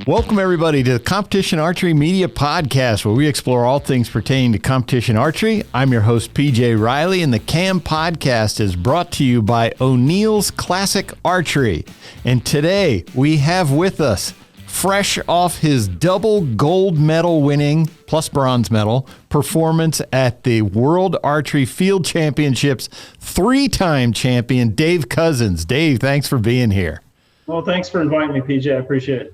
Welcome, everybody, to the Competition Archery Media Podcast, where we explore all things pertaining to competition archery. I'm your host, PJ Riley, and the CAM Podcast is brought to you by O'Neill's Classic Archery. And today, we have with us, fresh off his double gold medal winning, plus bronze medal, performance at the World Archery Field Championships, three-time champion, Dave Cousins. Dave, thanks for being here. Well, thanks for inviting me, PJ. I appreciate it.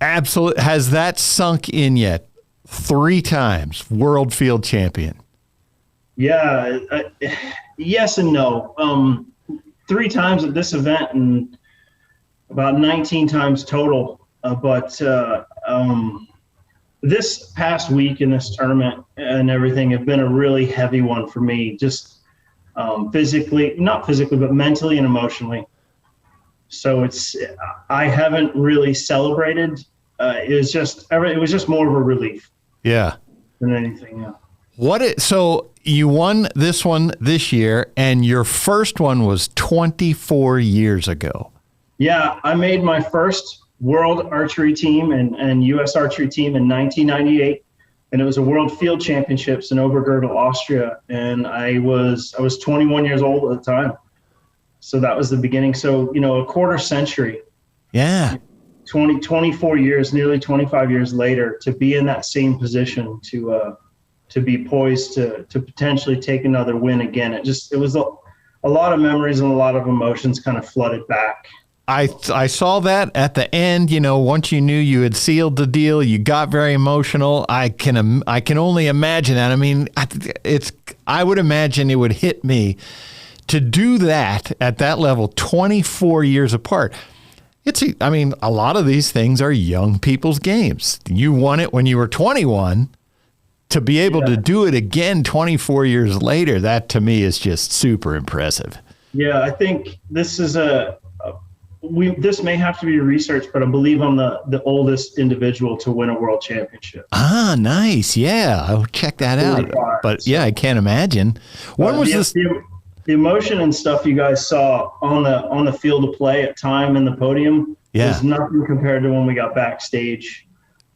Absolutely. Has that sunk in yet? 3 times world field champion. Yeah. Yes and no. 3 times at this event and about 19 times total. But this past week in this tournament and everything have been a really heavy one for me, just physically, not physically, but mentally and emotionally. So I haven't really celebrated. It was just more of a relief. Yeah. Than anything else. So you won this one this year, and your first one was 24 years ago. Yeah, I made my first World Archery team and U.S. Archery team in 1998, and it was a World Field Championships in Obergürtel, Austria, and I was 21 years old at the time. So that was the beginning. So, a quarter century. Yeah. 24 years, nearly 25 years later, to be in that same position, to be poised to potentially take another win again. It was a lot of memories and a lot of emotions kind of flooded back. I saw that at the end. Once you knew you had sealed the deal, you got very emotional. I can only imagine that. I mean, I would imagine it would hit me to do that at that level, 24 years apart. A lot of these things are young people's games. You won it when you were 21. To be able to do it again 24 years later, that to me is just super impressive. Yeah, I think this is this may have to be researched, but I believe I'm the oldest individual to win a world championship. Ah, nice. Yeah, I'll check that out. But yeah, I can't imagine. When was this? The emotion and stuff you guys saw on the field of play at time and the podium was nothing compared to when we got backstage.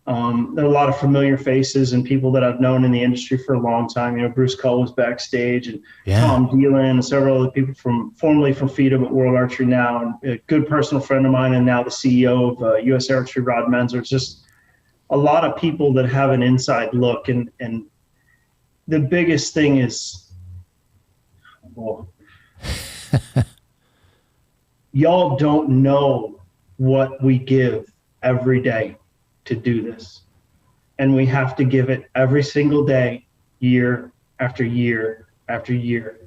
There are a lot of familiar faces and people that I've known in the industry for a long time. Bruce Cull was backstage, and Tom Dealin and several other people formerly from FIDA but World Archery now, and a good personal friend of mine and now the CEO of U.S. Archery, Rod Menzer. It's just a lot of people that have an inside look, and the biggest thing is, y'all don't know what we give every day to do this, and we have to give it every single day, year after year after year,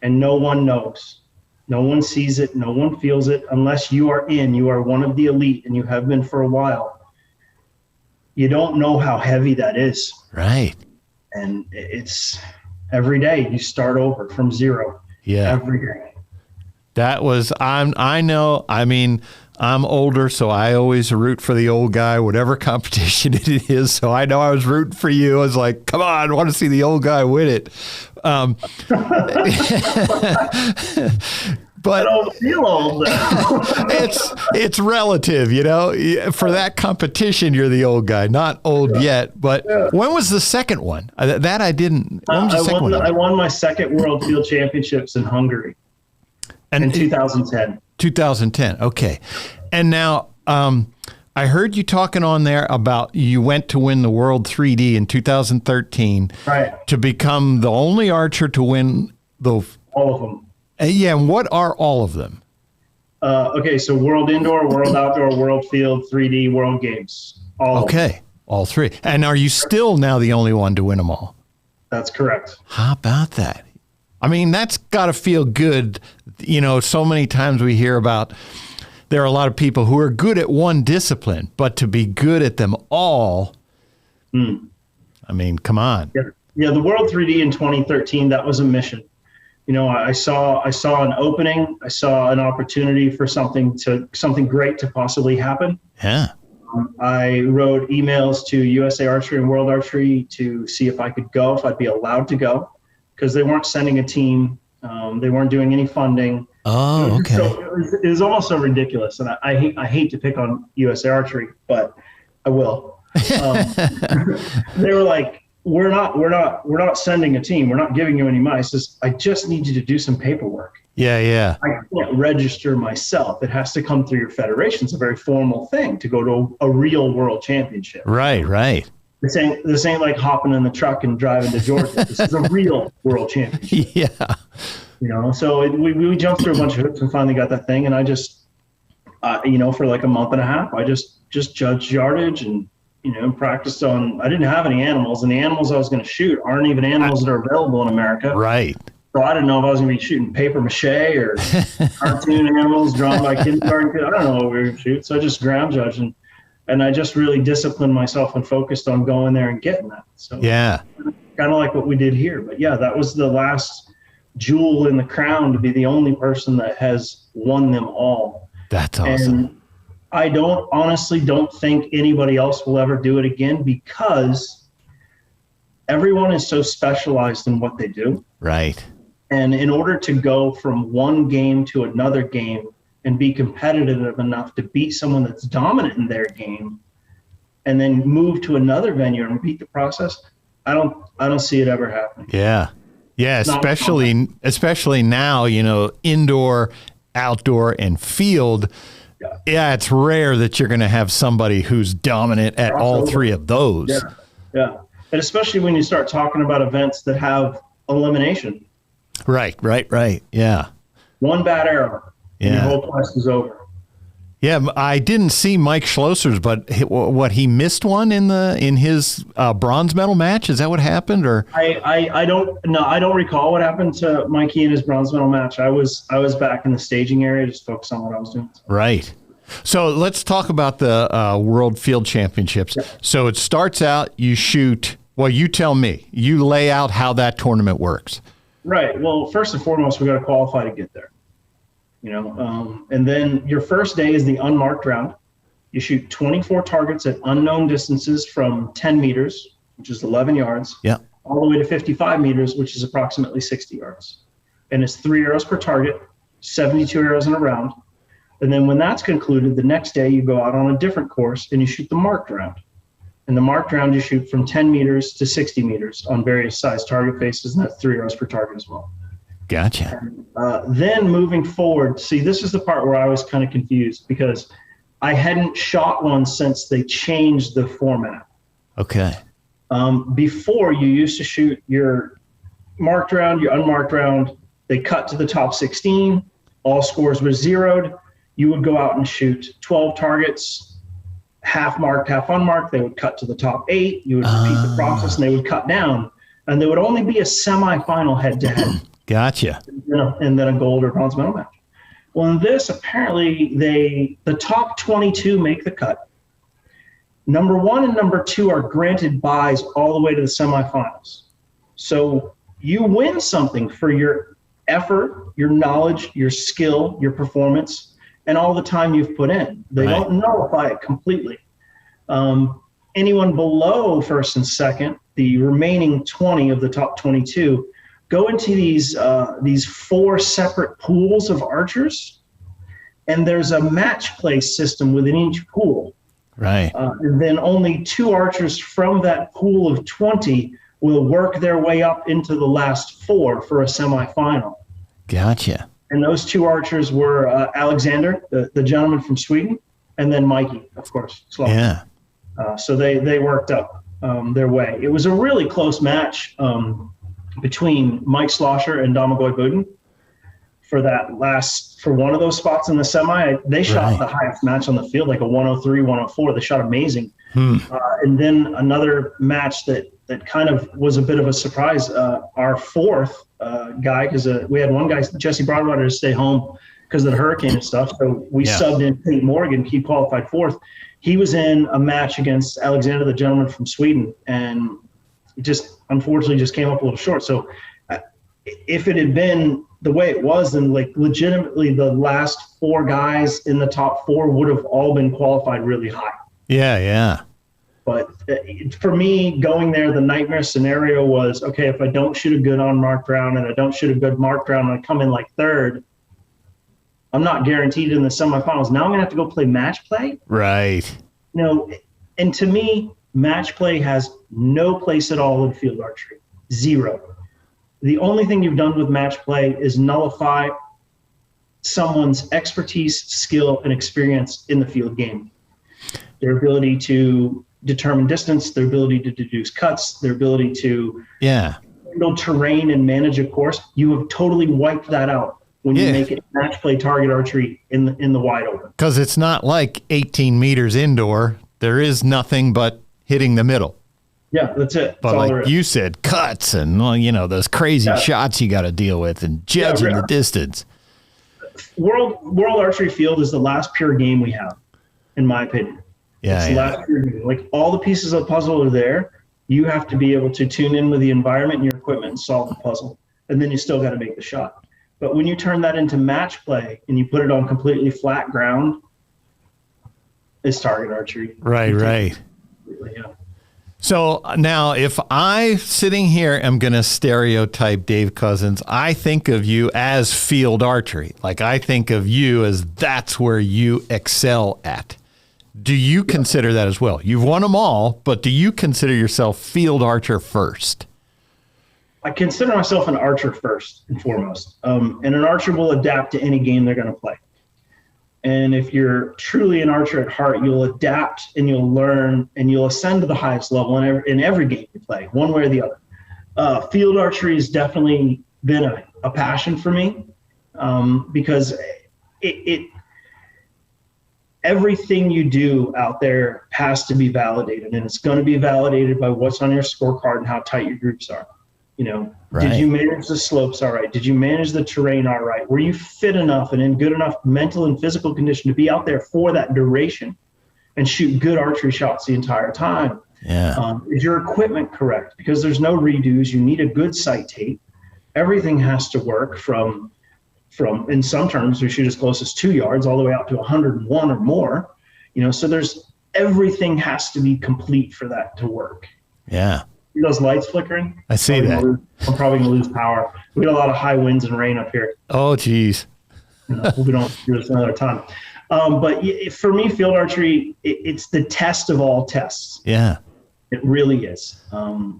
and no one knows, no one sees it, no one feels it unless you are one of the elite, and you have been for a while. You don't know how heavy that is, right? And it's every day you start over from zero. Yeah. Every day. I'm older, so I always root for the old guy, whatever competition it is. So I know I was rooting for you. I was like, come on, I want to see the old guy win it. But I don't feel old. it's relative, For that competition, you're the old guy, not old yet. But when was the second one? That I didn't. When was the second one? I won my second World Field Championships in Hungary in 2010. 2010. Okay. And now I heard you talking on there about you went to win the World 3D in 2013, right? To become the only archer to win all of them. Yeah, and what are all of them? Okay, so World Indoor, World Outdoor, World Field, 3D, World Games. Okay, all 3. And are you still now the only one to win them all? That's correct. How about that? I mean, that's got to feel good. So many times we hear about there are a lot of people who are good at one discipline, but to be good at them all, I mean, come on. Yeah, the World 3D in 2013, that was a mission. I saw an opening. I saw an opportunity for something great to possibly happen. Yeah. I wrote emails to USA Archery and World Archery to see if I could go, if I'd be allowed to go, because they weren't sending a team. They weren't doing any funding. Oh, okay. So it was almost so ridiculous. And I hate to pick on USA Archery, but I will. They were like, we're not sending a team. We're not giving you any money. I says, I just need you to do some paperwork. Yeah. I can't register myself. It has to come through your federation. It's a very formal thing to go to a real world championship. Right. This ain't like hopping in the truck and driving to Georgia. This is a real world championship. Yeah. So we jumped through a bunch of hoops and finally got that thing. And I just, for like a month and a half, I just judged yardage and, practiced on. I didn't have any animals, and the animals I was going to shoot aren't even animals that are available in America. Right. So I didn't know if I was going to be shooting paper mache or cartoon animals drawn by kindergarten kids. I don't know what we were going to shoot. So I just ground judged, and I just really disciplined myself and focused on going there and getting that. So yeah, kind of like what we did here. But yeah, that was the last jewel in the crown to be the only person that has won them all. That's awesome. And I honestly don't think anybody else will ever do it again, because everyone is so specialized in what they do. Right. And in order to go from one game to another game and be competitive enough to beat someone that's dominant in their game and then move to another venue and repeat the process, I don't see it ever happening. Yeah. Yeah, especially now, indoor, outdoor, and field. Yeah, it's rare that you're going to have somebody who's dominant at all three of those. Yeah. And especially when you start talking about events that have elimination. Right. Yeah. One bad arrow, and your whole quest is over. Yeah, I didn't see Mike Schlosser's, but he missed one in his bronze medal match. Is that what happened? Or I don't recall what happened to Mikey in his bronze medal match. I was back in the staging area, just focused on what I was doing. Right. So let's talk about the World Field Championships. Yep. So it starts out, you shoot. Well, you tell me. You lay out how that tournament works. Right. Well, first and foremost, we got to qualify to get there. And then your first day is the unmarked round. You shoot 24 targets at unknown distances from 10 meters, which is 11 yards, all the way to 55 meters, which is approximately 60 yards. And it's 3 arrows per target, 72 arrows in a round. And then when that's concluded, the next day you go out on a different course and you shoot the marked round. And the marked round you shoot from 10 meters to 60 meters on various size target faces, and that's 3 arrows per target as well. Gotcha. Then moving forward, see, this is the part where I was kind of confused because I hadn't shot one since they changed the format. Okay. Before, you used to shoot your marked round, your unmarked round. They cut to the top 16. All scores were zeroed. You would go out and shoot 12 targets, half marked, half unmarked. They would cut to the top 8. You would repeat the process, and they would cut down. And there would only be a semifinal head-to-head. Gotcha. And then a gold or bronze medal match. Well, in this, apparently, the top 22 make the cut. Number 1 and number 2 are granted buys all the way to the semifinals. So you win something for your effort, your knowledge, your skill, your performance, and all the time you've put in. They don't nullify it completely. Anyone below first and second, the remaining 20 of the top 22, go into these 4 separate pools of archers, and there's a match play system within each pool. Right. And then only 2 archers from that pool of 20 will work their way up into the last 4 for a semifinal. Gotcha. And those 2 archers were Alexander, the gentleman from Sweden, and then Mikey, of course. Slovak. Yeah. So they worked up their way. It was a really close match between Mike Schlosser and Domagoj Budin for one of those spots in the semi. They shot the highest match on the field, like a 103, 104. They shot amazing. And then another match that kind of was a bit of a surprise. Our fourth guy, because we had one guy, Jesse Broadwater, to stay home because of the hurricane and stuff. So we subbed in Pete Morgan. He qualified 4th. He was in a match against Alexander, the gentleman from Sweden, and unfortunately just came up a little short. So if it had been the way it was, then like legitimately the last 4 guys in the top 4 would have all been qualified really high. Yeah. But for me, going there, the nightmare scenario was, okay, if I don't shoot a good unmarked round and I don't shoot a good marked round and I come in like 3rd, I'm not guaranteed in the semifinals. Now I'm going to have to go play match play. Right. And And to me, match play has no place at all in field archery. Zero. The only thing you've done with match play is nullify someone's expertise, skill, and experience in the field game. Their ability to determine distance, their ability to deduce cuts, their ability to handle terrain and manage a course. You have totally wiped that out when you make it match play target archery in the wide open. Because it's not like 18 meters indoor. There is nothing but hitting the middle. Yeah, that's it. But like you said, cuts and, those crazy shots you got to deal with and judging the distance. World Archery Field is the last pure game we have, in my opinion. It's the last pure game. Like, all the pieces of the puzzle are there. You have to be able to tune in with the environment and your equipment and solve the puzzle. And then you still got to make the shot. But when you turn that into match play and you put it on completely flat ground, it's target archery. Right. Yeah. So now if I, sitting here, am going to stereotype Dave Cousins, I think of you as field archery. Like, I think of you as that's where you excel at. Do you consider that as well? You've won them all, but do you consider yourself field archer first? I consider myself an archer first and foremost. And an archer will adapt to any game they're going to play. And if you're truly an archer at heart, you'll adapt and you'll learn and you'll ascend to the highest level in every game you play, one way or the other. Field archery has definitely been a passion for me because everything you do out there has to be validated, and it's going to be validated by what's on your scorecard and how tight your groups are. Did you manage the slopes all right? Did you manage the terrain all right? Were you fit enough and in good enough mental and physical condition to be out there for that duration and shoot good archery shots the entire time? Is your equipment correct? Because there's no redos. You need a good sight tape. Everything has to work from in some terms, we shoot as close as 2 yards all the way out to 101 or more. So everything has to be complete for that to work. Yeah. See those lights flickering? I see that. I'm probably going to lose power. We got a lot of high winds and rain up here. Oh, geez. We don't do this another time. But for me, field archery, it's the test of all tests. Yeah. It really is.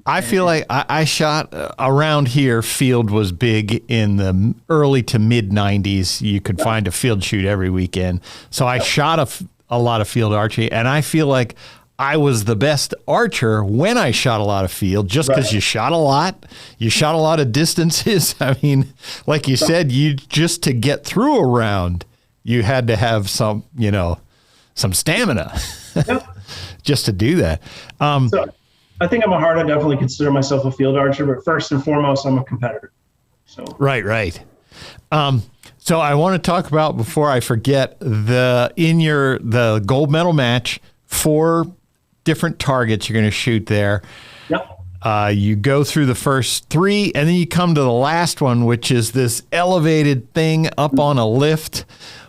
I feel like I shot around here. Field was big in the early to mid 90s. You could find a field shoot every weekend. So I shot a lot of field archery, and I feel like I was the best archer when I shot a lot of field, just because you shot a lot of distances. I mean, like you said, just to get through a round, you had to have some stamina just to do that. So I think I'm a heart. I definitely consider myself a field archer, but first and foremost, I'm a competitor. So Right. So I want to talk about, before I forget, the gold medal match, 4 different targets you're going to shoot there. Yep. You go through the first 3, and then you come to the last one, which is this elevated thing up on a lift.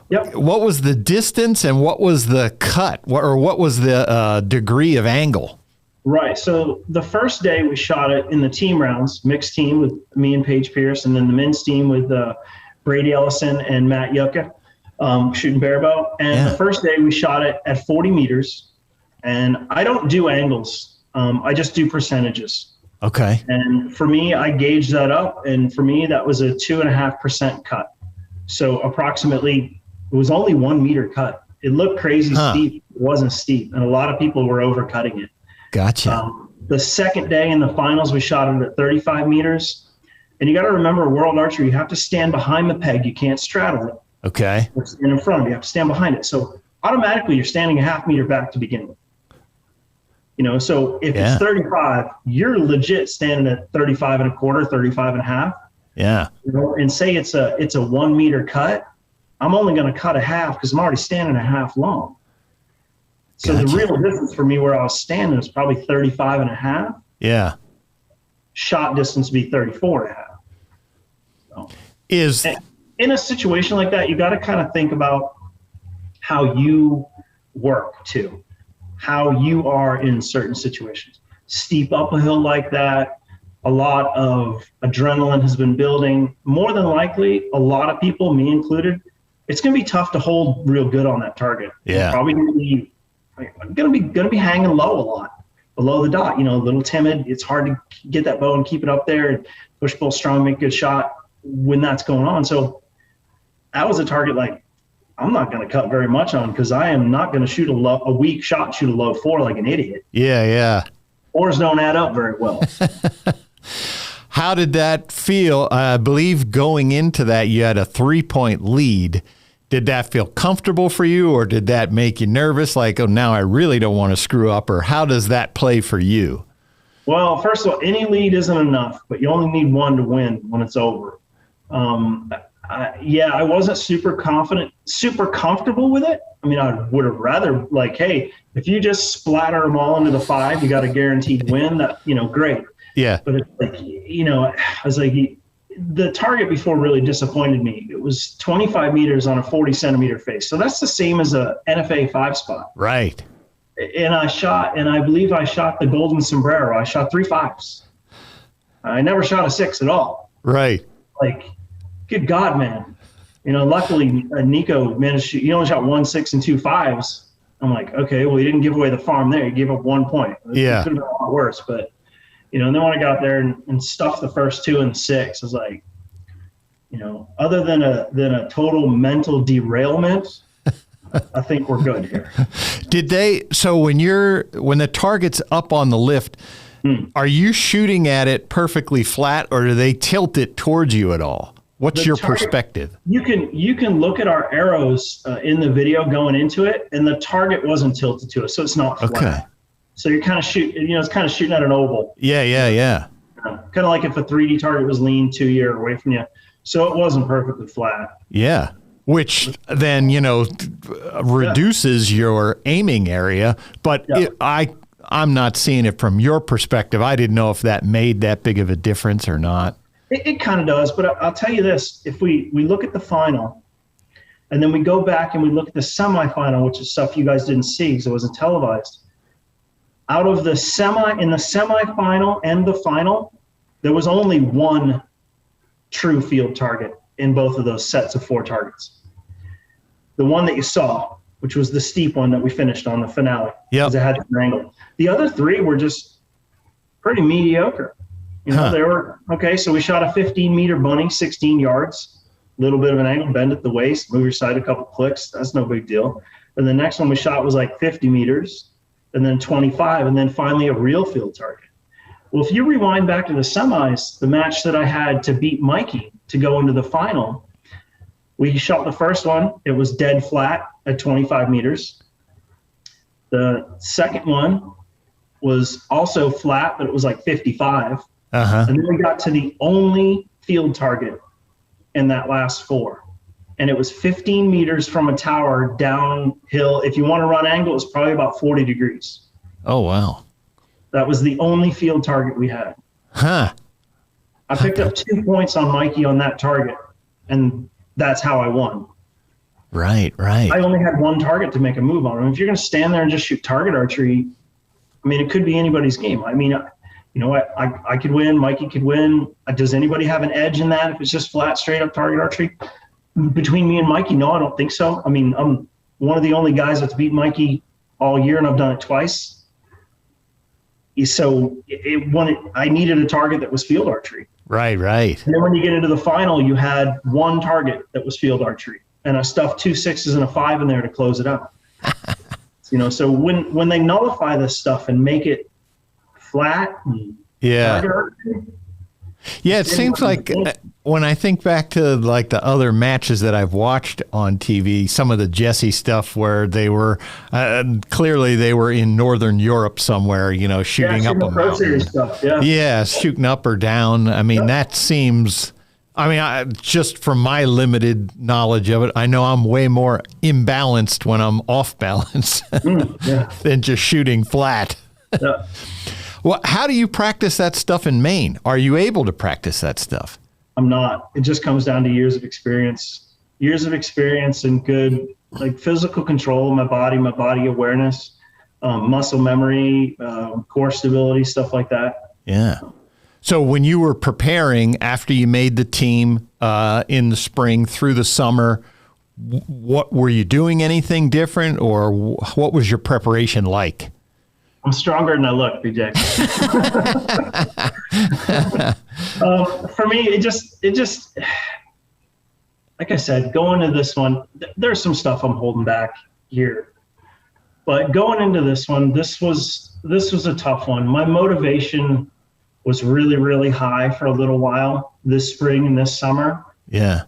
Yep. What was the distance and what was the cut, or what was the degree of angle? Right. So the first day we shot it in the team rounds, mixed team with me and Paige Pierce, and then the men's team with Brady Ellison and Matt Yucca shooting barebow. And the first day we shot it at 40 meters. And I don't do angles. I just do percentages. Okay. And for me, I gauge that up. And for me, that was a 2.5% cut. So approximately, it was only 1 meter cut. It looked crazy steep. It wasn't steep. And a lot of people were overcutting it. Gotcha. The second day in the finals, we shot it at 35 meters. And you got to remember, World Archery, you have to stand behind the peg. You can't straddle it. Okay. Or stand in front of it. You have to stand behind it. So automatically, you're standing a half meter back to begin with. So if it's 35, you're legit standing at 35 and a quarter, 35 and a half. Yeah. And say it's a 1 meter cut. I'm only going to cut a half because I'm already standing a half long. So the real difference for me where I was standing was probably 35 and a half. Yeah. Shot distance would be 34 and a half. So, in a situation like that, you got to kind of think about how you work too. How you are in certain situations. Steep up a hill like that, a lot of adrenaline has been building. More than likely, a lot of people, me included, it's going to be tough to hold real good on that target. Yeah. It's probably going to be I'm gonna be hanging low a lot, below the dot. You know, a little timid. It's hard to get that bow and keep it up there and push, pull strong, make a good shot when that's going on. So that was a target like I'm not going to cut very much on, because I am not going to shoot a weak shot, shoot a low 4 like an idiot. Yeah. 4s don't add up very well. How did that feel? I believe going into that, you had a 3-point lead. Did that feel comfortable for you, or did that make you nervous? Like, oh, now I really don't want to screw up, or how does that play for you? Well, first of all, any lead isn't enough, but you only need one to win when it's over. I wasn't super confident, super comfortable with it. I mean, I would have rather, like, hey, if you just splatter them all into the 5, you got a guaranteed win. That, you know, great. Yeah. But it's like, you know, I was like, the target before really disappointed me. It was 25 meters on a 40-centimeter face. So that's the same as a NFA 5 spot. Right. And I believe I shot the golden sombrero. I shot 3 5s. I never shot a 6 at all. Right. Like, good God, man. You know, luckily Nico managed to, he only shot 1 6 and 2 5s. I'm like, okay, well, he didn't give away the farm there. He gave up 1 point. Yeah. It could have been a lot worse, but, you know, and then when I got there and stuffed the first 2 and 6, I was like, you know, other than a total mental derailment, I think we're good here. So when the target's up on the lift, are you shooting at it perfectly flat, or do they tilt it towards you at all? What's your perspective? You can look at our arrows in the video going into it, and the target wasn't tilted to us, so it's not flat. Okay. So you're kind of shooting, you know, it's kind of shooting at an oval. Yeah. Kind of like if a 3D target was leaned to you or away from you. So it wasn't perfectly flat. Yeah. Which then, you know, reduces your aiming area. But I'm not seeing it from your perspective. I didn't know if that made that big of a difference or not. It kind of does. But I'll tell you this. If we look at the final, and then we go back and we look at the semifinal, which is stuff you guys didn't see because it wasn't televised. Out of the semifinal and the final, there was only one true field target in both of those sets of 4 targets. The one that you saw, which was the steep one that we finished on the finale, because it had an angle. The other 3 were just pretty mediocre. You know, they were okay. So we shot a 15-meter bunny, 16 yards, a little bit of an angle, bend at the waist, move your side a couple clicks. That's no big deal. And the next one we shot was like 50 meters, and then 25, and then finally a real field target. Well, if you rewind back to the semis, the match that I had to beat Mikey to go into the final, we shot the first one. It was dead flat at 25 meters. The second one was also flat, but it was like 55. And then we got to the only field target in that last 4. And it was 15 meters from a tower downhill. If you want to run angle, it's probably about 40 degrees. Oh, wow. That was the only field target we had. I picked up 2 points on Mikey on that target, and that's how I won. Right. I only had 1 target to make a move on. I mean, if you're going to stand there and just shoot target archery, I mean, it could be anybody's game. I mean, you know what? I could win. Mikey could win. Does anybody have an edge in that if it's just flat, straight up target archery? Between me and Mikey, no, I don't think so. I mean, I'm one of the only guys that's beat Mikey all year, and I've done it twice. So I needed a target that was field archery. Right. And then when you get into the final, you had 1 target that was field archery, and I stuffed 2 6s and a 5 in there to close it out. You know, so when they nullify this stuff and make it flat, it seems like when I think back to like the other matches that I've watched on TV, some of the Jesse stuff where they were clearly they were in Northern Europe somewhere, you know, shooting up a mountain. Stuff, shooting up or down. I mean, that seems. I mean, just from my limited knowledge of it, I know I'm way more imbalanced when I'm off balance than just shooting flat. Well, how do you practice that stuff in Maine? Are you able to practice that stuff? I'm not. It just comes down to years of experience and good, like, physical control of my body awareness, muscle memory, core stability, stuff like that. Yeah. So when you were preparing after you made the team in the spring through the summer, what were you doing anything different, or what was your preparation like? I'm stronger than I look, BJ. For me, it just, like I said, going into this one, there's some stuff I'm holding back here, but going into this one, this was a tough one. My motivation was really, really high for a little while this spring and this summer. Yeah.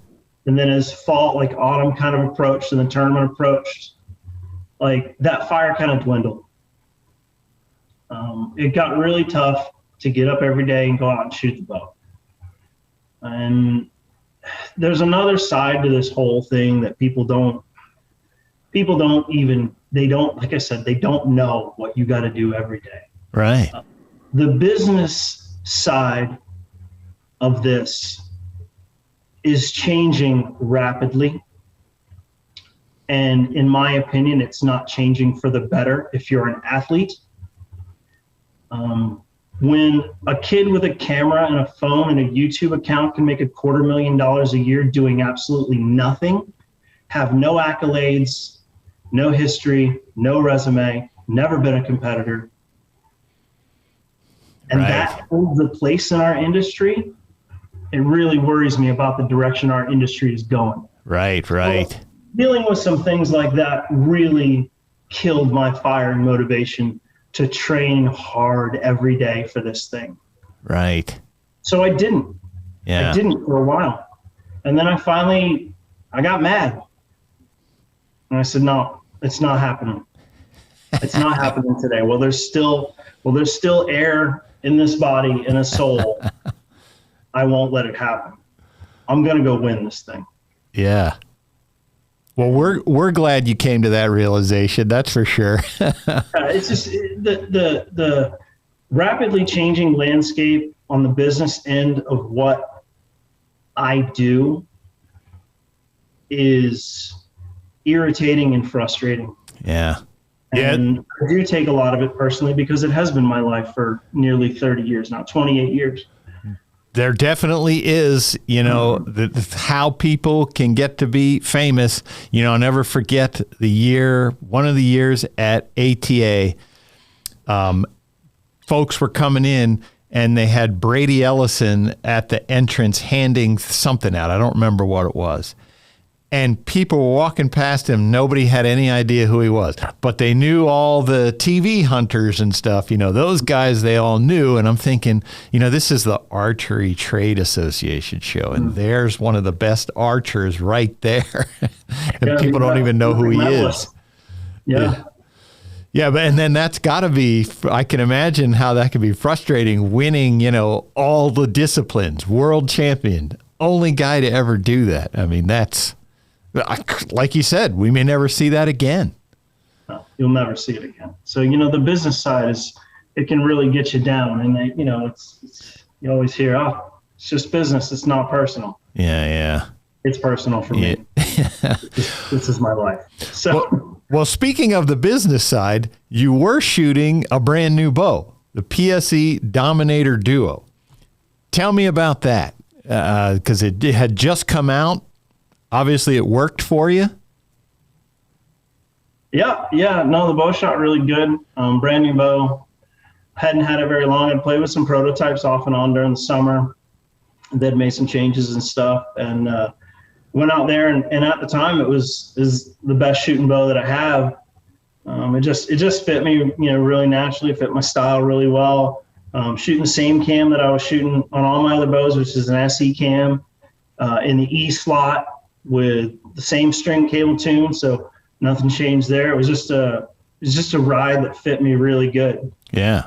And then as fall, like autumn kind of approached and the tournament approached, like that fire kind of dwindled. It got really tough to get up every day and go out and shoot the bow. And there's another side to this whole thing that people don't, like I said, they don't know what you got to do every day. Right. The business side of this is changing rapidly. And in my opinion, it's not changing for the better if you're an athlete. When a kid with a camera and a phone and a YouTube account can make $250,000 a year doing absolutely nothing, have no accolades, no history, no resume, never been a competitor, and that holds a place in our industry, it really worries me about the direction our industry is going. Right. So, dealing with some things like that really killed my fire and motivation to train hard every day for this thing. Right. So I didn't. Yeah. I didn't for a while. And then I got mad. And I said, no, it's not happening. It's not happening today. Well, there's still air in this body and a soul. I won't let it happen. I'm going to go win this thing. Yeah. Well, we're glad you came to that realization. That's for sure. It's just the rapidly changing landscape on the business end of what I do is irritating and frustrating. Yeah. And I do take a lot of it personally because it has been my life for nearly 30 years now, 28 years. There definitely is, how people can get to be famous. I'll never forget one of the years at ATA, folks were coming in and they had Brady Ellison at the entrance handing something out. I don't remember what it was. And people were walking past him. Nobody had any idea who he was, but they knew all the TV hunters and stuff. Those guys they all knew. And I'm thinking, this is the Archery Trade Association show, and there's one of the best archers right there. And people don't even know who he is. Yeah. Yeah, and then that's got to be, I can imagine how that can be frustrating, winning, all the disciplines, world champion, only guy to ever do that. I mean, that's, like you said, we may never see that again. No, you'll never see it again. So, the business side it can really get you down. And, it's you always hear, oh, it's just business. It's not personal. Yeah. It's personal for me. This is my life. So, well, speaking of the business side, you were shooting a brand new bow, the PSE Dominator Duo. Tell me about that, because it had just come out. Obviously, it worked for you. Yeah. No, the bow shot really good. Brand new bow. Hadn't had it very long. I'd played with some prototypes off and on during the summer. They'd made some changes and stuff, and went out there. And at the time, is the best shooting bow that I have. It just fit me, really naturally. It fit my style really well. Shooting the same cam that I was shooting on all my other bows, which is an SE cam, in the E slot, with the same string cable tune, so nothing changed there. It was just a ride that fit me really good. Yeah.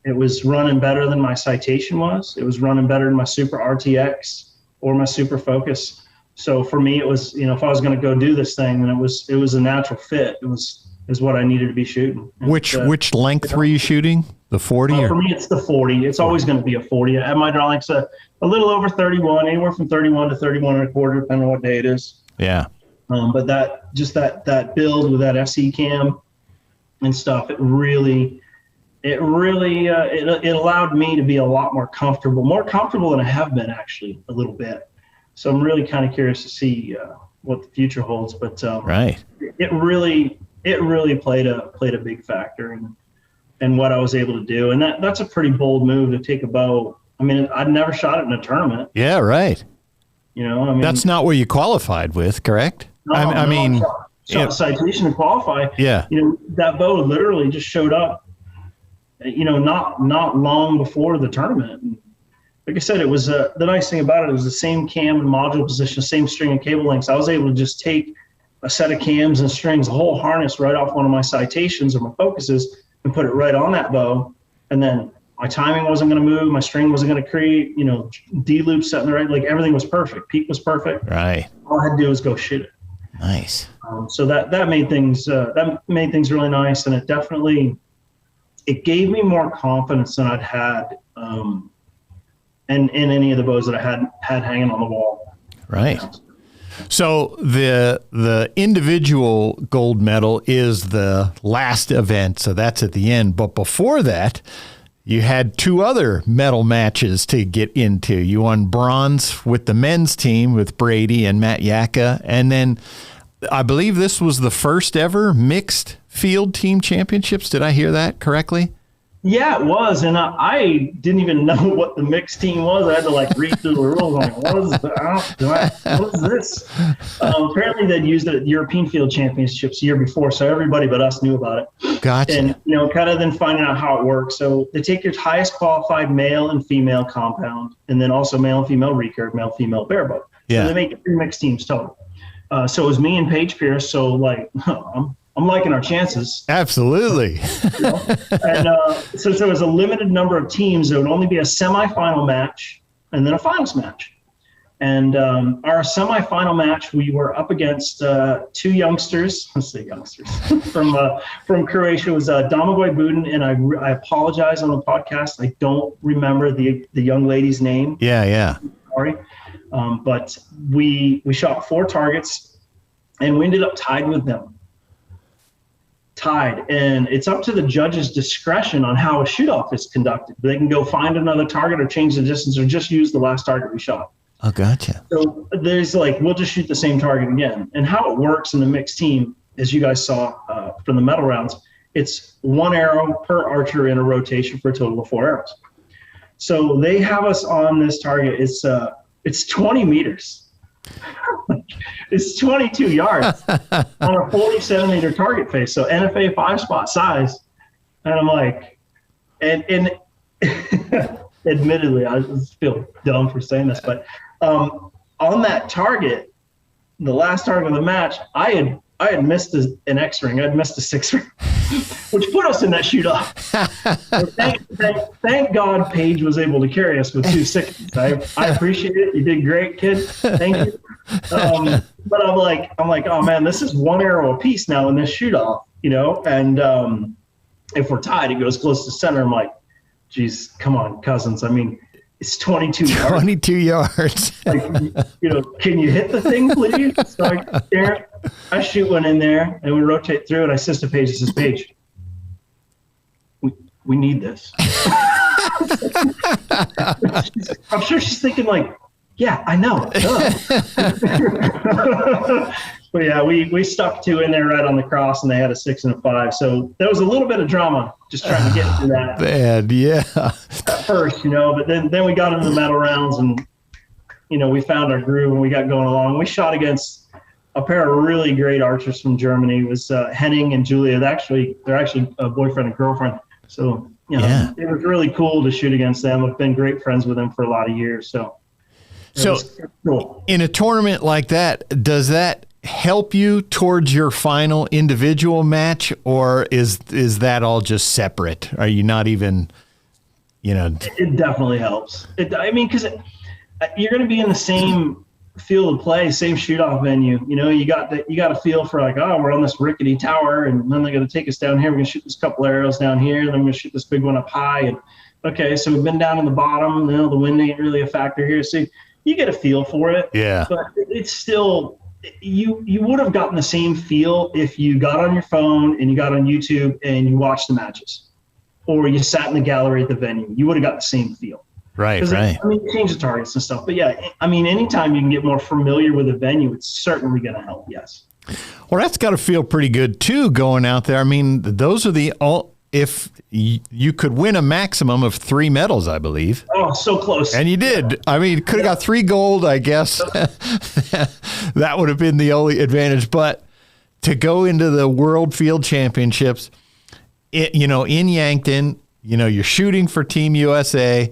It was running better than my Citation was. It was running better than my Super RTX or my Super Focus. So for me, it was, if I was going to go do this thing, then it was a natural fit. It was what I needed to be shooting. And which length were you shooting? The 40? For me, it's the 40. It's always going to be a 40. At my drawings, a little over 31, anywhere from 31 to 31 and a quarter, depending on what day it is. Yeah. But that build with that SE cam and stuff, it allowed me to be a lot more comfortable than I have been, actually, a little bit. So I'm really kind of curious to see the future holds. But right, it really played a big factor in what I was able to do. And that's a pretty bold move to take a bow. I mean, I'd never shot it in a tournament. Yeah, right. You know, I mean, that's not what you qualified with, correct? No, I mean, shot a citation to qualify. Yeah. You know, that bow literally just showed up, you know, not long before the tournament. And like I said, it was the nice thing about it was the same cam and module position, same string and cable lengths. I was able to just take a set of cams and strings, a whole harness right off one of my citations or my focuses, and put it right on that bow. And then my timing wasn't going to move. My string wasn't going to create, you know, D-loop set in the right, like everything was perfect. Peak was perfect. Right. All I had to do was go shoot it. Nice. So that made things really nice. And it gave me more confidence than I'd had in any of the bows that I had hanging on the wall. Right. So the individual gold medal is the last event, so that's at the end. But before that, you had two other medal matches to get into. You won bronze with the men's team with Brady and Matt Yaka, and then I believe this was the first ever mixed field team championships. Did I hear that correctly? Yeah, it was, and I didn't even know what the mixed team was. I had to read through the rules. I'm like, what is this? Apparently, they'd used it at the European Field Championships the year before, so everybody but us knew about it. Gotcha. And you know, kind of then finding out how it works. So they take your highest qualified male and female compound, and then also male and female recurve, male female barebow. Yeah. So they make it 3 mixed teams total. So it was me and Paige Pierce. So I'm liking our chances. Absolutely. You know? And since there was a limited number of teams, there would only be a semifinal match and then a finals match. And our semifinal match, we were up against two youngsters. Let's say youngsters from Croatia. It was Domagoj Budin, and I apologize on the podcast. I don't remember the young lady's name. Yeah. Sorry. But we shot 4 targets, and we ended up tied with them. And it's up to the judge's discretion on how a shoot-off is conducted. They can go find another target or change the distance or just use the last target we shot. Oh, gotcha. So there's we'll just shoot the same target again. And how it works in the mixed team, as you guys saw from the medal rounds, it's 1 arrow per archer in a rotation for a total of 4 arrows. So they have us on this target. It's 20 meters. It's 22 yards on a 47-meter target face, so NFA 5-spot size. And I'm like, and admittedly, I just feel dumb for saying this, but on that target, the last target of the match, I had missed an X ring. I'd missed a 6 ring, which put us in that shoot off. So thank God Paige was able to carry us with 2 6s. I appreciate it. You did great, kid. Thank you. But I'm like, oh man, this is 1 arrow apiece now in this shoot off, you know. And if we're tied, it goes close to center. I'm like, geez, come on, cousins. I mean, it's 22 yards. 22 yards. You know, can you hit the thing, please? So I shoot one in there, and we rotate through it. I says to Paige, Paige, we need this. I'm sure she's thinking yeah, I know. But yeah, we stuck 2 in there right on the cross, and they had a 6 and a 5. So there was a little bit of drama just trying to get through that. Bad, yeah. At first, you know, but then we got into the medal rounds, and you know, we found our groove and we got going along. We shot against a pair of really great archers from Germany. It was Henning and Julia. They're actually a boyfriend and girlfriend. So you know, It was really cool to shoot against them. I've been great friends with them for a lot of years. So cool. In a tournament like that, does that help you towards your final individual match, or is that all just separate? Are you not even, you know? It definitely helps. I mean, because you're going to be in the same field of play, same shoot-off venue. You know, you got a feel for we're on this rickety tower, and then they're going to take us down here. We're going to shoot this couple arrows down here, and then we're going to shoot this big one up high. And okay, so we've been down in the bottom. You know, the wind ain't really a factor here. So you get a feel for it. Yeah. But it's still, you would have gotten the same feel if you got on your phone and you got on YouTube and you watched the matches, or you sat in the gallery at the venue. You would have got the same feel. Right. I mean, change the targets and stuff. But yeah, I mean, anytime you can get more familiar with a venue, it's certainly going to help. Yes. Well, that's got to feel pretty good too, going out there. I mean, those are if you could win a maximum of 3 medals, I believe. Oh, so close. And you did. I mean, could have got 3 gold, I guess. That would have been the only advantage. But to go into the World Field Championships, in Yankton, you're shooting for Team USA.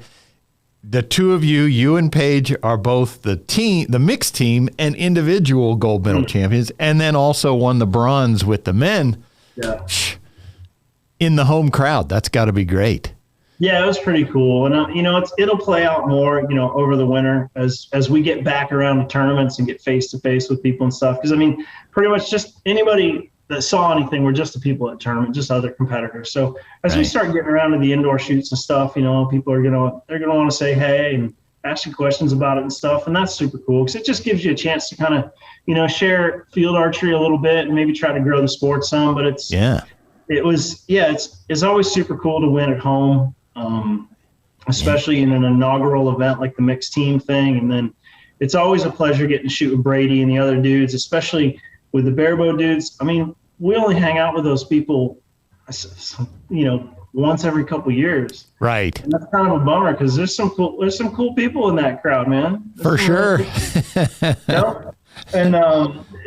The two of you and Paige, are both the mixed team and individual gold medal champions, and then also won the bronze with the men. Yeah. In the home crowd. That's got to be great. Yeah, it was pretty cool. And, it'll play out more, over the winter as we get back around to tournaments and get face-to-face with people and stuff. Because, I mean, pretty much just anybody that saw anything were just the people at tournament, just other competitors. So as we start getting around to the indoor shoots and stuff, people are they're going to want to say hey and ask you questions about it and stuff. And that's super cool because it just gives you a chance to kind of, share field archery a little bit and maybe try to grow the sport some. But it's always super cool to win at home, especially in an inaugural event like the mixed team thing. And then it's always a pleasure getting to shoot with Brady and the other dudes, especially with the barebow dudes. I mean, we only hang out with those people, once every couple years. Right. And that's kind of a bummer because there's some cool people in that crowd, man. For sure. And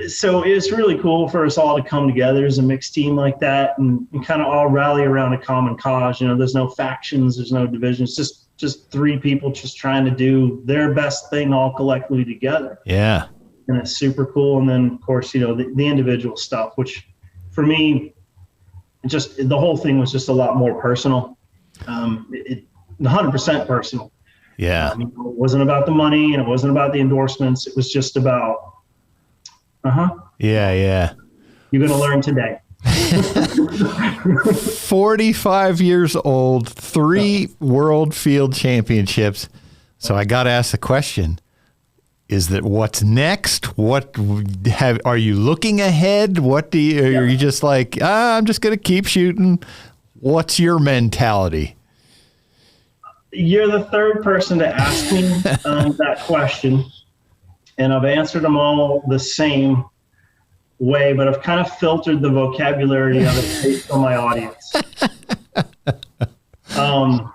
so it's really cool for us all to come together as a mixed team like that and kind of all rally around a common cause. There's no factions, there's no divisions, just 3 people just trying to do their best thing all collectively together. Yeah. And it's super cool. And then, of course, the individual stuff, which for me, just the whole thing was just a lot more personal. 100% personal. Yeah. It wasn't about the money and it wasn't about the endorsements. It was just about, Yeah. You're going to learn today. 45 years old, 3 World Field Championships. So I got to ask the question. Is that what's next? Are you looking ahead? Are you just like, I'm just going to keep shooting? What's your mentality? You're the third person to ask me that question, and I've answered them all the same way, but I've kind of filtered the vocabulary of it based on my audience. I'll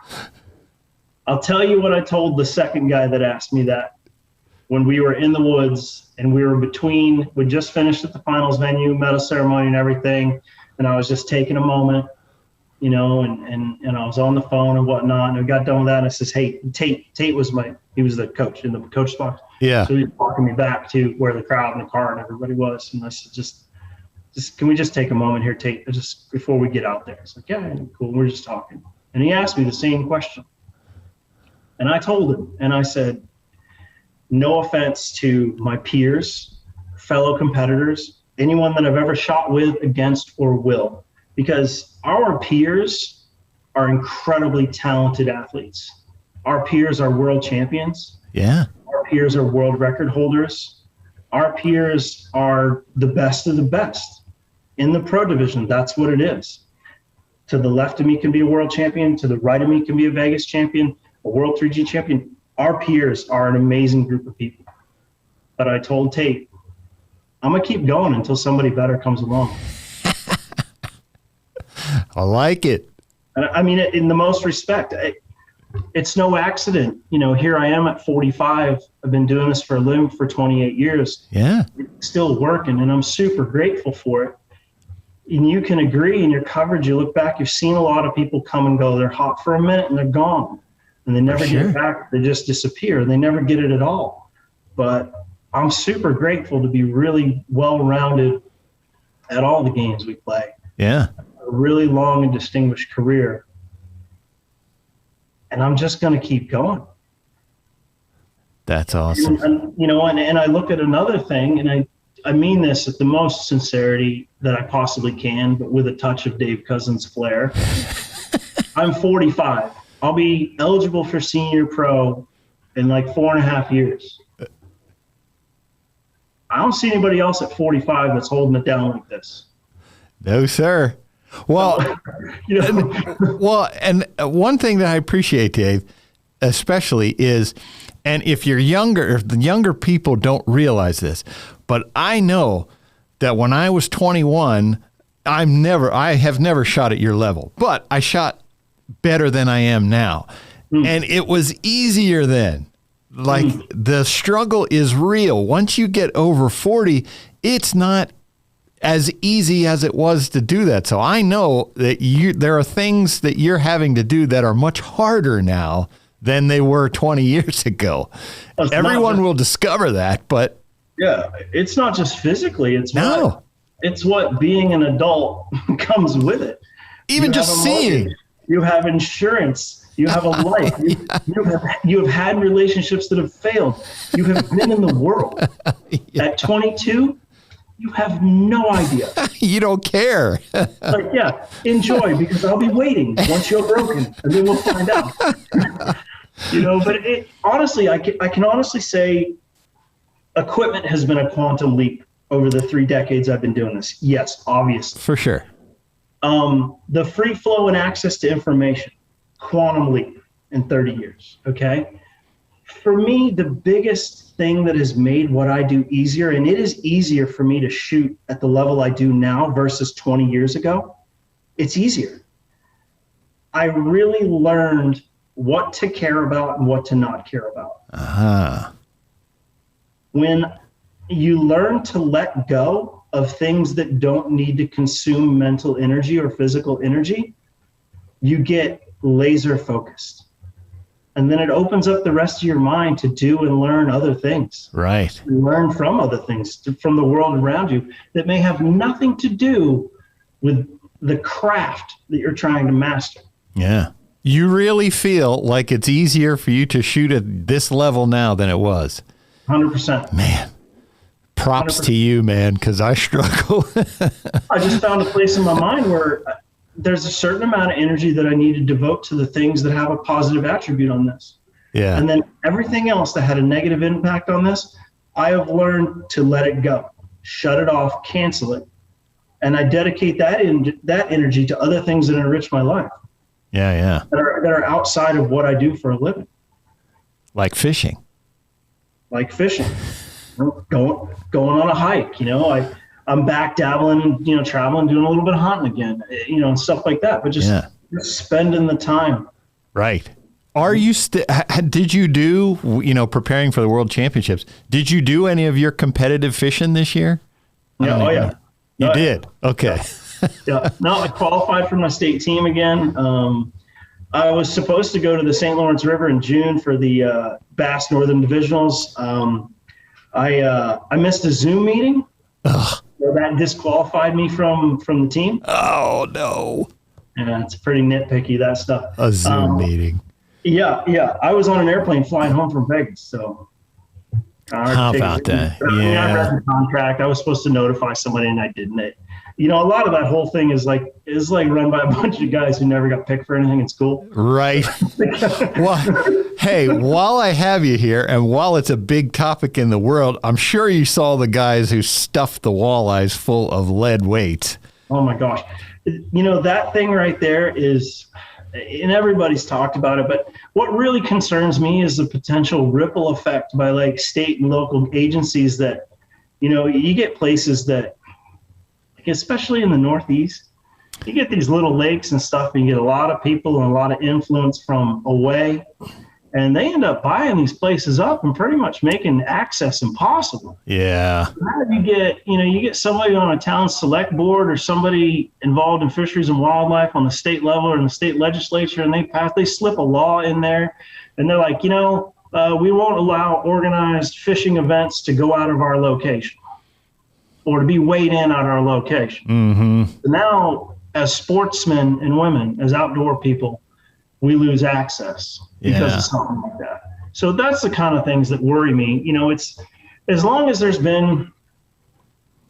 tell you what I told the second guy that asked me that. When we were in the woods and we just finished at the finals venue, medal ceremony and everything. And I was just taking a moment, and I was on the phone and whatnot. And I got done with that. And I says, hey, Tate was he was the coach in the coach box. Yeah. So he was walking me back to where the crowd and the car and everybody was. And I said, just can we just take a moment here, Tate, just before we get out there? It's like, yeah, cool. We're just talking. And he asked me the same question. And I told him, and I said, no offense to my peers, fellow competitors, anyone that I've ever shot with, against, or will, because our peers are incredibly talented athletes. Our peers are world champions. Yeah. Our peers are world record holders. Our peers are the best of the best in the pro division. That's what it is. To the left of me can be a world champion. To the right of me can be a Vegas champion, a world 3G champion. Our peers are an amazing group of people. But I told Tate, I'm going to keep going until somebody better comes along. I like it. And I mean, in the most respect, it's no accident. Here I am at 45. I've been doing this for a living for 28 years. Yeah. Still working, and I'm super grateful for it. And you can agree in your coverage, you look back, you've seen a lot of people come and go. They're hot for a minute and they're gone. And they never get it back. They just disappear. They never get it at all. But I'm super grateful to be really well-rounded at all the games we play. Yeah. A really long and distinguished career. And I'm just going to keep going. That's awesome. And I look at another thing, and I mean this with the most sincerity that I possibly can, but with a touch of Dave Cousins flair. I'm 45. I'll be eligible for senior pro in like 4.5 years. I don't see anybody else at 45 that's holding it down like this. No, sir. Well, and one thing that I appreciate, Dave, especially is, and if the younger people don't realize this, but I know that when I was 21, I have never shot at your level, but I shot better than I am now. And it was easier then. Like the struggle is real. Once you get over 40, it's not as easy as it was to do that. So I know that there are things that you're having to do that are much harder now than they were 20 years ago. Everyone will discover that, but yeah, it's not just physically. It's what being an adult comes with it. Even just seeing. You have insurance. You have a life. You have had relationships that have failed. You have been in the world. At 22, you have no idea. You don't care. Like, yeah, enjoy, because I'll be waiting once you're broken, and then we'll find out. But honestly, I can honestly say equipment has been a quantum leap over the 3 decades I've been doing this. Yes, obviously. For sure. The free flow and access to information, quantum leap in 30 years, okay? For me, the biggest thing that has made what I do easier, and it is easier for me to shoot at the level I do now versus 20 years ago, it's easier. I really learned what to care about and what to not care about. Uh-huh. When you learn to let go of things that don't need to consume mental energy or physical energy, you get laser focused. And then it opens up the rest of your mind to do and learn other things. Right. Learn from other things, from the world around you that may have nothing to do with the craft that you're trying to master. Yeah. You really feel like it's easier for you to shoot at this level now than it was. 100%. Man, props 100%. To you, man, because I struggle. I just found a place in my mind where there's a certain amount of energy that I need to devote to the things that have a positive attribute on this. Yeah. And then everything else that had a negative impact on this, I have learned to let it go, shut it off, cancel it. And I dedicate that energy to other things that enrich my life. Yeah, yeah. That are outside of what I do for a living. Like fishing. Going on a hike, I'm back dabbling, traveling, doing a little bit of hunting again, and stuff like that. But just spending the time. Right. Are you did you do, preparing for the World Championships, did you do any of your competitive fishing this year? Yeah. You did? Okay. Yeah. No, I qualified for my state team again. I was supposed to go to the St. Lawrence River in June for the Bass Northern Divisionals. I missed a Zoom meeting. Ugh. So that disqualified me from the team. Oh, no. Yeah, it's pretty nitpicky, that stuff. A Zoom meeting. Yeah. I was on an airplane flying home from Vegas, so. How about that? Yeah. I read the contract. I was supposed to notify somebody, and I didn't. A lot of that whole thing is like run by a bunch of guys who never got picked for anything in school. Right. Well, hey, while I have you here, and while it's a big topic in the world, I'm sure you saw the guys who stuffed the walleyes full of lead weights. Oh my gosh. That thing right there is, and everybody's talked about it, but what really concerns me is the potential ripple effect by like state and local agencies that, you get places that, especially in the Northeast, you get these little lakes and stuff, and you get a lot of people and a lot of influence from away, and they end up buying these places up and pretty much making access impossible. Yeah. How do you get somebody on a town select board or somebody involved in fisheries and wildlife on the state level or in the state legislature, and they slip a law in there, and they're like, we won't allow organized fishing events to go out of our location, or to be weighed in at our location. Mm-hmm. So now, as sportsmen and women, as outdoor people, we lose access because of something like that. So that's the kind of things that worry me. It's as long as there's been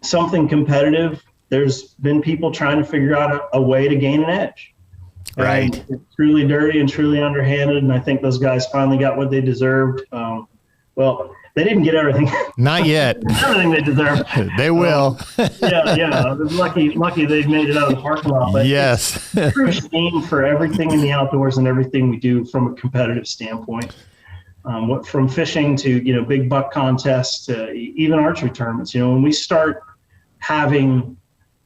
something competitive, there's been people trying to figure out a way to gain an edge. Right. And it's truly dirty and truly underhanded, and I think those guys finally got what they deserved. They didn't get everything. Not yet. Everything they deserve. They will. Yeah. Lucky they've made it out of the parking lot. But yes. It's a true shame for everything in the outdoors and everything we do from a competitive standpoint. From fishing to, big buck contests to even archery tournaments. When we start having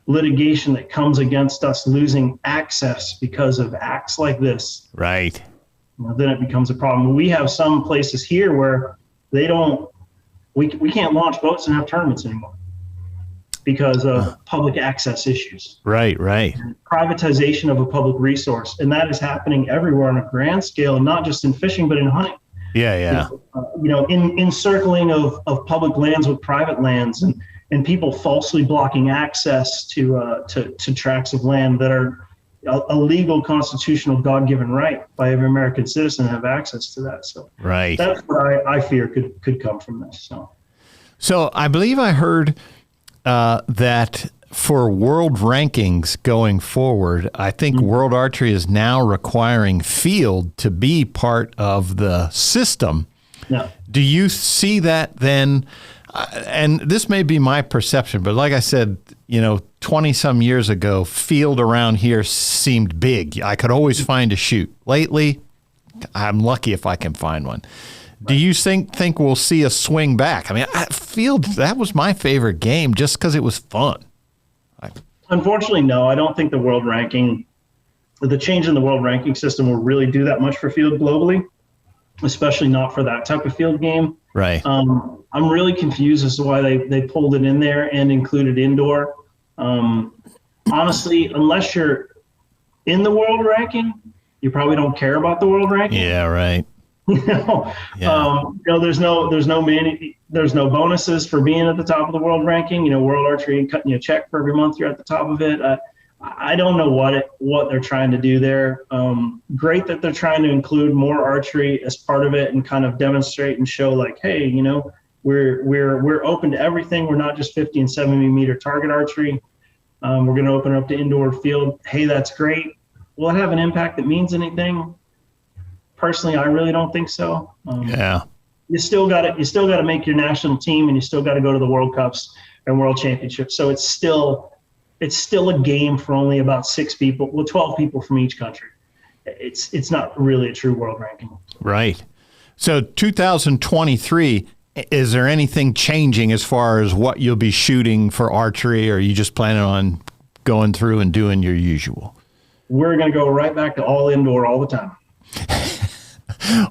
litigation that comes against us losing access because of acts like this, right? Then it becomes a problem. We have some places here where we can't launch boats and have tournaments anymore because of public access issues. Right. And privatization of a public resource. And that is happening everywhere on a grand scale, not just in fishing, but in hunting. Yeah. Encircling of public lands with private lands and people falsely blocking access to tracts of land that are a legal, constitutional, God-given right by every American citizen to have access to that. So right. That's what I fear could come from this. So I believe I heard that for world rankings going forward, I think World Archery is now requiring field to be part of the system. Yeah. Do you see that then? And this may be my perception, but like I said, 20 some years ago, field around here seemed big. I could always find a shoot. Lately, I'm lucky if I can find one. Right. Do you think we'll see a swing back? I mean, field, that was my favorite game just because it was fun. Unfortunately, no. I don't think the change in the world ranking system will really do that much for field globally, especially not for that type of field game. Right. I'm really confused as to why they pulled it in there and included indoor. Honestly, unless you're in the world ranking, you probably don't care about the world ranking. Yeah, right. There's no bonuses for being at the top of the world ranking. World Archery cutting you a check for every month you're at the top of it. I don't know what they're trying to do there. Great that they're trying to include more archery as part of it and kind of demonstrate and show like, hey, we're open to everything. We're not just 50 and 70 meter target archery. We're going to open up to indoor field. Hey, that's great. Will it have an impact that means anything? Personally, I really don't think so. You still got to make your national team, and you still got to go to the World Cups and World Championships. So it's still a game for only about 6 people, 12 people from each country. It's not really a true world ranking. Right. So 2023, is there anything changing as far as what you'll be shooting for archery, or are you just planning on going through and doing your usual? We're going to go right back to all indoor all the time.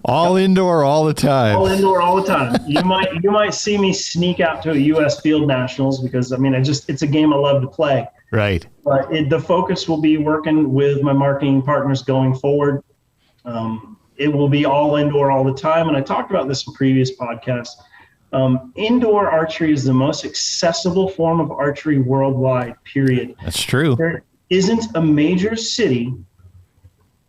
All indoor all the time. All indoor all the time. You might see me sneak out to a U.S. Field Nationals because it's a game I love to play. Right. But the focus will be working with my marketing partners going forward. It will be all indoor all the time, and I talked about this in previous podcasts. Indoor archery is the most accessible form of archery worldwide. Period. That's true. There isn't a major city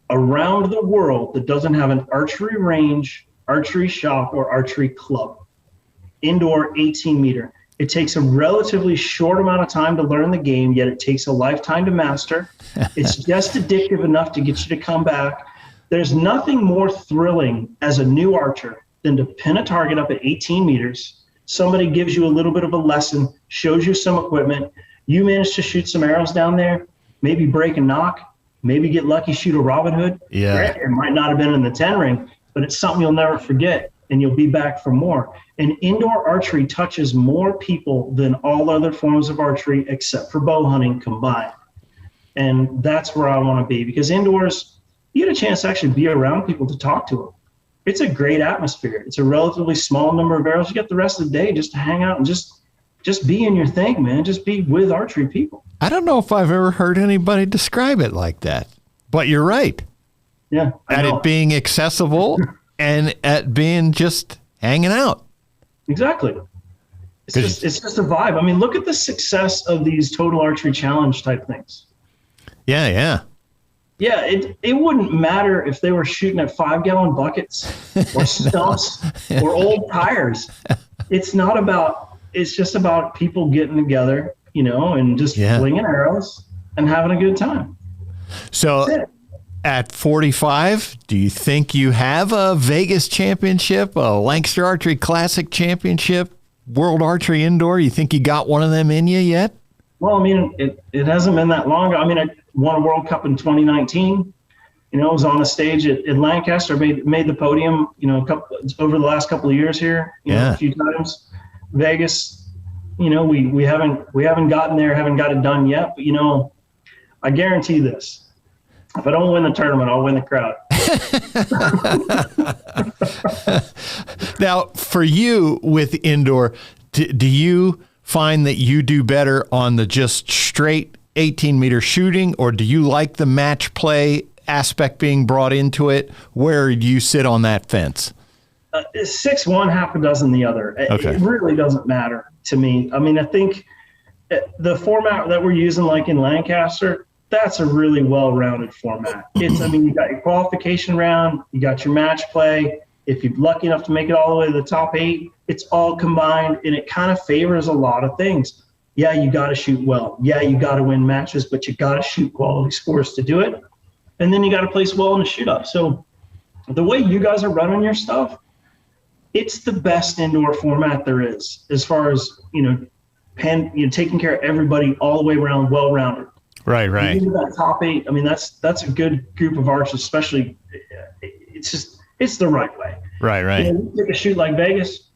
around the world that doesn't have an archery range, archery shop, or archery club. Indoor 18 meter. It takes a relatively short amount of time to learn the game, yet it takes a lifetime to master. It's just addictive enough to get you to come back. There's nothing more thrilling as a new archer than to pin a target up at 18 meters. Somebody gives you a little bit of a lesson, shows you some equipment. You manage to shoot some arrows down there, maybe break a knock, maybe get lucky, shoot a Robin Hood. Yeah. It might not have been in the 10 ring, but it's something you'll never forget, and you'll be back for more. And indoor archery touches more people than all other forms of archery except for bow hunting combined. And that's where I want to be, because indoors, you get a chance to actually be around people to talk to them. It's a great atmosphere. It's a relatively small number of arrows. You get the rest of the day just to hang out and just be in your thing, man. Just be with archery people. I don't know if I've ever heard anybody describe it like that, but you're right. Yeah. At it being accessible and at being just hanging out. Exactly. It's just a vibe. I mean, look at the success of these total archery challenge type things. Yeah. Yeah, it wouldn't matter if they were shooting at 5-gallon buckets or stumps or old tires. It's just about people getting together, and just flinging arrows and having a good time. So at 45, do you think you have a Vegas championship, a Lancaster Archery Classic championship, World Archery Indoor? You think you got one of them in you yet? Well, I mean, it hasn't been that long. I mean, I won a World Cup in 2019. You know, I was on a stage at Lancaster, made the podium, you know, over the last couple of years here, you know, a few times. Vegas, you know, we haven't gotten there, haven't got it done yet. But, you know, I guarantee this. If I don't win the tournament, I'll win the crowd. Now, for you with indoor, do you find that you do better on the just straight 18-meter shooting, or do you like the match play aspect being brought into it? Where do you sit on that fence? 6-1, half a dozen the other. Okay. It really doesn't matter to me. I mean, I think the format that we're using, like in Lancaster, that's a really well-rounded format. I mean, you got your qualification round, you got your match play. If you're lucky enough to make it all the way to the top 8, it's all combined, and it kind of favors a lot of things. Yeah, you got to shoot well. Yeah, you got to win matches, but you got to shoot quality scores to do it. And then you got to place well in the shoot-up. So the way you guys are running your stuff, it's the best indoor format there is, as far as, you know, taking care of everybody all the way around, well-rounded. Right. That top 8, I mean, that's a good group of archers, especially. It's the right way. Right. You know, you take a shoot like Vegas,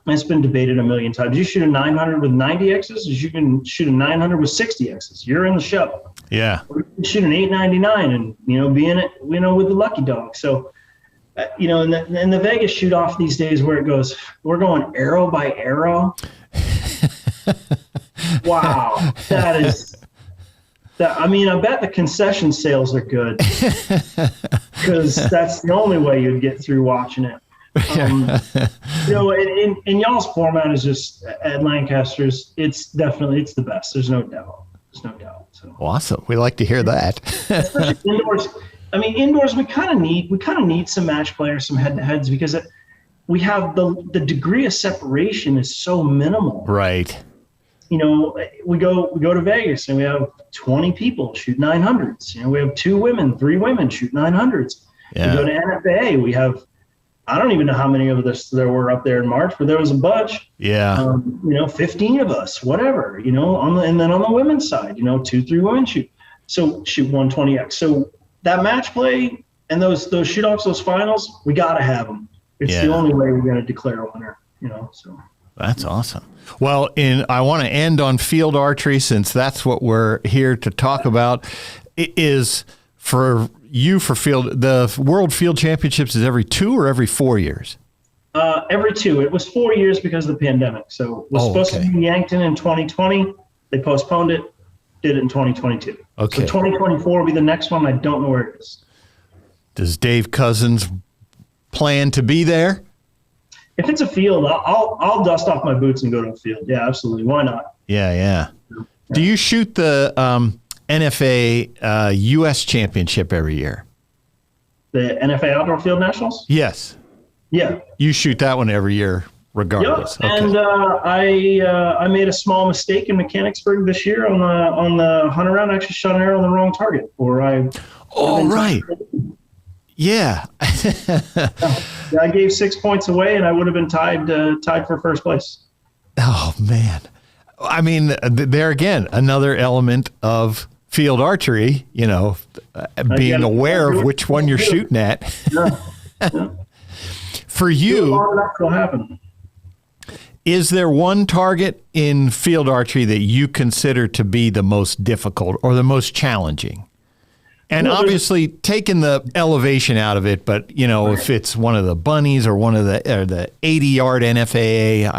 it's been debated a million times. You shoot a 900 with 90 X's, you can shoot a 900 with 60 X's. You're in the show. Yeah. Or you can shoot an 899 and, you know, be in it, you know, with the lucky dog. So, you know, in the Vegas shoot off these days where it goes, we're going arrow by arrow. Wow. I mean, I bet the concession sales are good because that's the only way you'd get through watching it. You know, and y'all's format is just at Lancaster's. It's the best. There's no doubt. So. Awesome. We like to hear that. Especially indoors. I mean, indoors we kind of need some match players, some head-to-heads, because we have the degree of separation is so minimal. Right. You know, we go to Vegas and we have 20 people shoot 900s. You know, we have 3 women shoot 900s. Yeah. We go to NFA, we have, I don't even know how many of us there were up there in March, but there was a bunch. Yeah. You know, 15 of us, whatever, you know, and then on the women's side, you know, 2-3 women shoot 120X. So that match play and those shoot-offs, those finals, we got to have them. It's the only way we're going to declare a winner, you know, so. That's awesome. Well, I want to end on field archery, since that's what we're here to talk about. It is for field. The World Field Championships is every 2 or every 4 years? Every 2. It was 4 years because of the pandemic. So it was supposed to be in Yankton in 2020. They postponed it, did it in 2022. Okay. So 2024 will be the next one. I don't know where it is. Does Dave Cousins plan to be there? If it's a field, I'll dust off my boots and go to a field. Yeah, absolutely. Why not? Yeah. Do you shoot the NFA U.S. Championship every year? The NFA Outdoor Field Nationals? Yes. Yeah. You shoot that one every year, regardless. Yep. Okay. And I made a small mistake in Mechanicsburg this year on the hunt around. I actually shot an arrow on the wrong target. Right. Yeah. I gave 6 points away, and I would have been tied for first place. Oh, man. I mean, there again, another element of field archery, you know, being aware of which one you're shooting at. Yeah. For you, is there one target in field archery that you consider to be the most difficult or the most challenging? And obviously taking the elevation out of it, but, you know, if it's one of the bunnies or one of the 80-yard NFAA,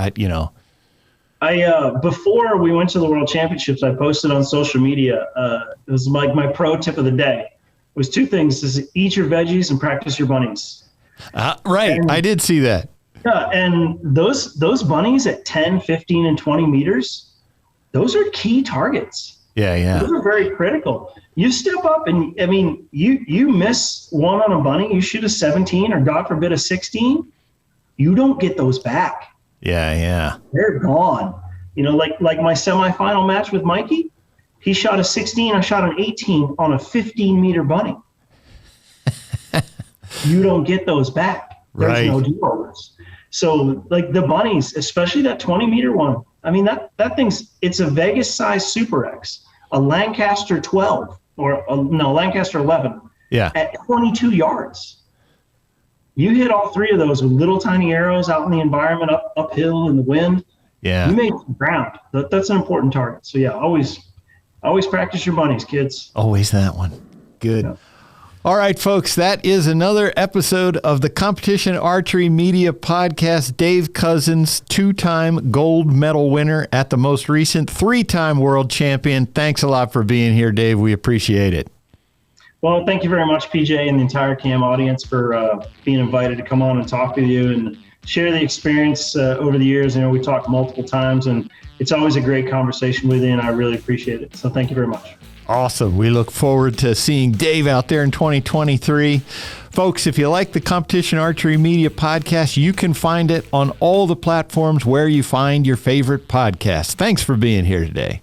before we went to the World Championships, I posted on social media. It was like my pro tip of the day. It was 2 things: is eat your veggies and practice your bunnies. Right. And I did see that. Yeah. And those bunnies at 10, 15, and 20 meters, those are key targets. Yeah. Those are very critical. You step up and, I mean, you miss one on a bunny, you shoot a 17 or God forbid a 16, you don't get those back. Yeah. They're gone. You know, like my semifinal match with Mikey, he shot a 16, I shot an 18 on a 15-meter bunny. You don't get those back. There's right. no do-overs. So like the bunnies, especially that 20-meter one, I mean, that it's a Vegas-sized Super X, a Lancaster 12, Lancaster 11 at 22 yards. You hit all three of those with little tiny arrows out in the environment, uphill in the wind. Yeah. You made some ground. That's an important target. So, yeah, always practice your bunnies, kids. Always that one. Good. Yeah. All right, folks, that is another episode of the Competition Archery Media Podcast. Dave Couzens, 2-time gold medal winner at the most recent 3-time world champion. Thanks a lot for being here, Dave. We appreciate it. Well, thank you very much, PJ, and the entire CAM audience for being invited to come on and talk with you and share the experience over the years. We talked multiple times, and it's always a great conversation with you, and I really appreciate it. So thank you very much. Awesome. We look forward to seeing Dave out there in 2023. Folks, if you like the Competition Archery Media Podcast, you can find it on all the platforms where you find your favorite podcasts. Thanks for being here today.